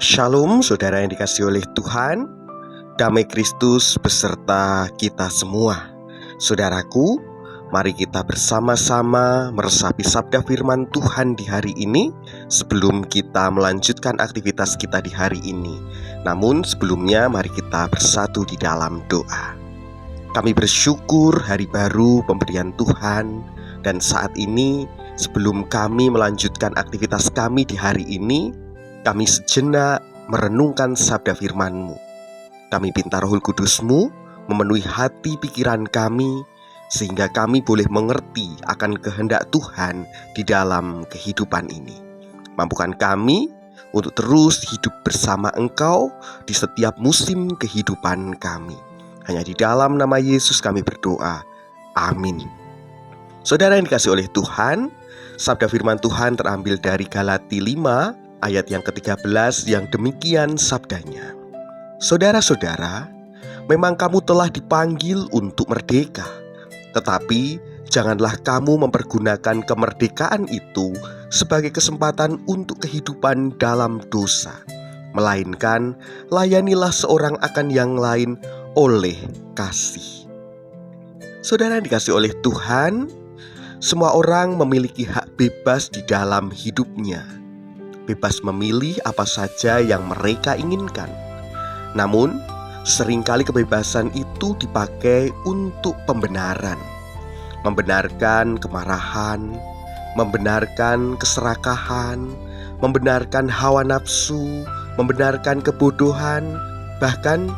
Shalom saudara yang dikasihi oleh Tuhan. Damai Kristus beserta kita semua. Saudaraku, mari kita bersama-sama meresapi sabda firman Tuhan di hari ini sebelum kita melanjutkan aktivitas kita di hari ini. Namun sebelumnya mari kita bersatu di dalam doa. Kami bersyukur hari baru pemberian Tuhan, dan saat ini sebelum kami melanjutkan aktivitas kami di hari ini, kami sejenak merenungkan sabda firman-Mu. Kami minta Roh Kudus-Mu memenuhi hati pikiran kami, sehingga kami boleh mengerti akan kehendak Tuhan di dalam kehidupan ini. Mampukan kami untuk terus hidup bersama Engkau di setiap musim kehidupan kami. Hanya di dalam nama Yesus kami berdoa. Amin. Saudara yang dikasihi oleh Tuhan, sabda firman Tuhan terambil dari Galati 5 ayat yang ke-13 yang demikian sabdanya. Saudara-saudara, memang kamu telah dipanggil untuk merdeka, tetapi janganlah kamu mempergunakan kemerdekaan itu sebagai kesempatan untuk kehidupan dalam dosa, melainkan layanilah seorang akan yang lain oleh kasih. Saudara yang dikasihi oleh Tuhan, semua orang memiliki hak bebas di dalam hidupnya, bebas memilih apa saja yang mereka inginkan. Namun, seringkali kebebasan itu dipakai untuk pembenaran, membenarkan kemarahan, membenarkan keserakahan, membenarkan hawa nafsu, membenarkan kebodohan, bahkan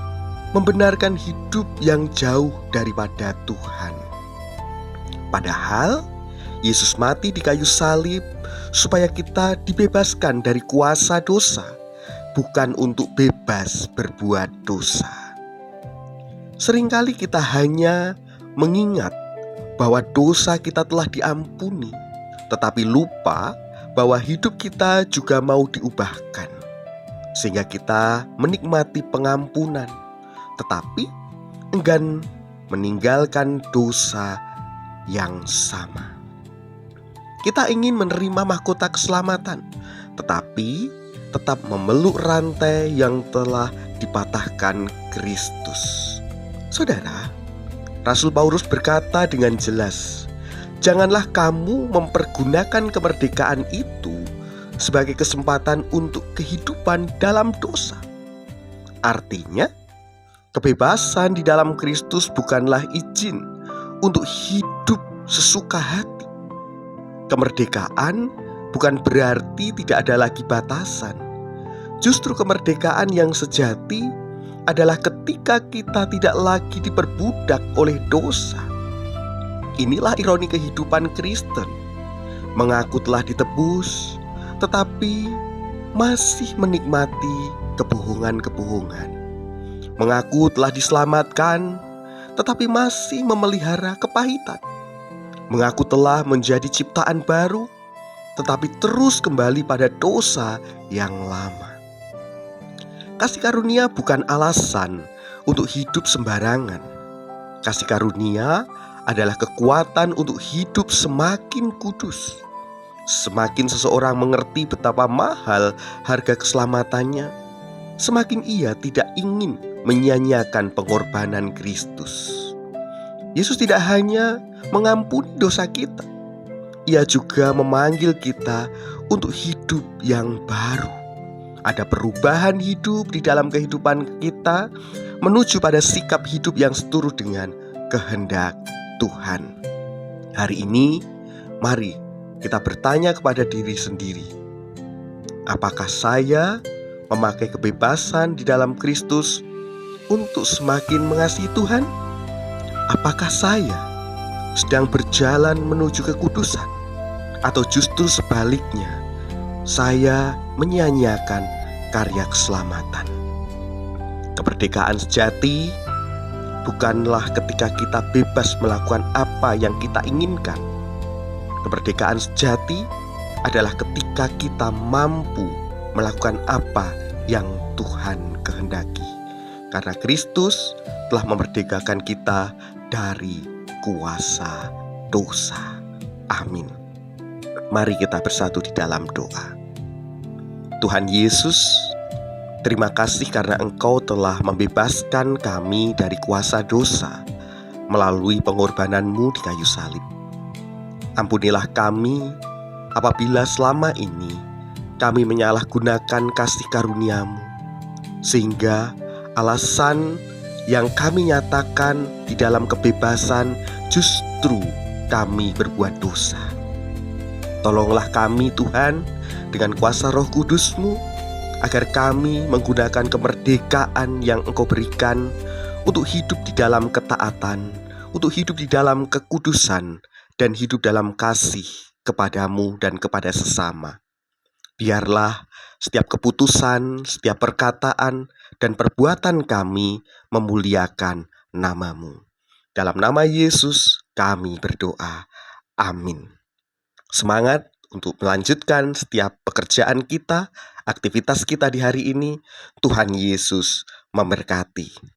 membenarkan hidup yang jauh daripada Tuhan. Padahal Yesus mati di kayu salib supaya kita dibebaskan dari kuasa dosa, bukan untuk bebas berbuat dosa. Seringkali kita hanya mengingat bahwa dosa kita telah diampuni, tetapi lupa bahwa hidup kita juga mau diubahkan, sehingga kita menikmati pengampunan, tetapi enggan meninggalkan dosa yang sama. Kita ingin menerima mahkota keselamatan, tetapi tetap memeluk rantai yang telah dipatahkan Kristus. Saudara, Rasul Paulus berkata dengan jelas, janganlah kamu mempergunakan kemerdekaan itu sebagai kesempatan untuk kehidupan dalam dosa. Artinya, kebebasan di dalam Kristus bukanlah izin untuk hidup sesuka hati. Kemerdekaan bukan berarti tidak ada lagi batasan. Justru kemerdekaan yang sejati adalah ketika kita tidak lagi diperbudak oleh dosa. Inilah ironi kehidupan Kristen. Mengaku telah ditebus, tetapi masih menikmati kebohongan-kebohongan. Mengaku telah diselamatkan, tetapi masih memelihara kepahitan. Mengaku telah menjadi ciptaan baru, tetapi terus kembali pada dosa yang lama. Kasih karunia bukan alasan untuk hidup sembarangan. Kasih karunia adalah kekuatan untuk hidup semakin kudus. Semakin seseorang mengerti betapa mahal harga keselamatannya, semakin ia tidak ingin menyia-nyiakan pengorbanan Kristus. Yesus tidak hanya mengampuni dosa kita, Ia juga memanggil kita untuk hidup yang baru. Ada perubahan hidup di dalam kehidupan kita menuju pada sikap hidup yang seturut dengan kehendak Tuhan. Hari ini, mari kita bertanya kepada diri sendiri, apakah saya memakai kebebasan di dalam Kristus untuk semakin mengasihi Tuhan? Apakah saya sedang berjalan menuju kekudusan? Atau justru sebaliknya, saya menyia-nyiakan karya keselamatan? Kemerdekaan sejati bukanlah ketika kita bebas melakukan apa yang kita inginkan. Kemerdekaan sejati adalah ketika kita mampu melakukan apa yang Tuhan kehendaki, karena Kristus telah memerdekakan kita dari kuasa dosa. Amin. Mari kita bersatu di dalam doa. Tuhan Yesus, Terima kasih karena Engkau telah membebaskan kami dari kuasa dosa melalui pengorbanan-Mu di kayu salib. Ampunilah kami apabila selama ini kami menyalahgunakan kasih karunia-Mu, sehingga alasan yang kami nyatakan di dalam kebebasan justru kami berbuat dosa. Tolonglah kami Tuhan dengan kuasa Roh Kudus-Mu, agar kami menggunakan kemerdekaan yang Engkau berikan untuk hidup di dalam ketaatan, untuk hidup di dalam kekudusan, dan hidup dalam kasih kepadamu dan kepada sesama. Biarlah setiap keputusan, setiap perkataan, dan perbuatan kami memuliakan nama-Mu. Dalam nama Yesus kami berdoa. Amin. Semangat untuk melanjutkan setiap pekerjaan kita, aktivitas kita di hari ini. Tuhan Yesus memberkati.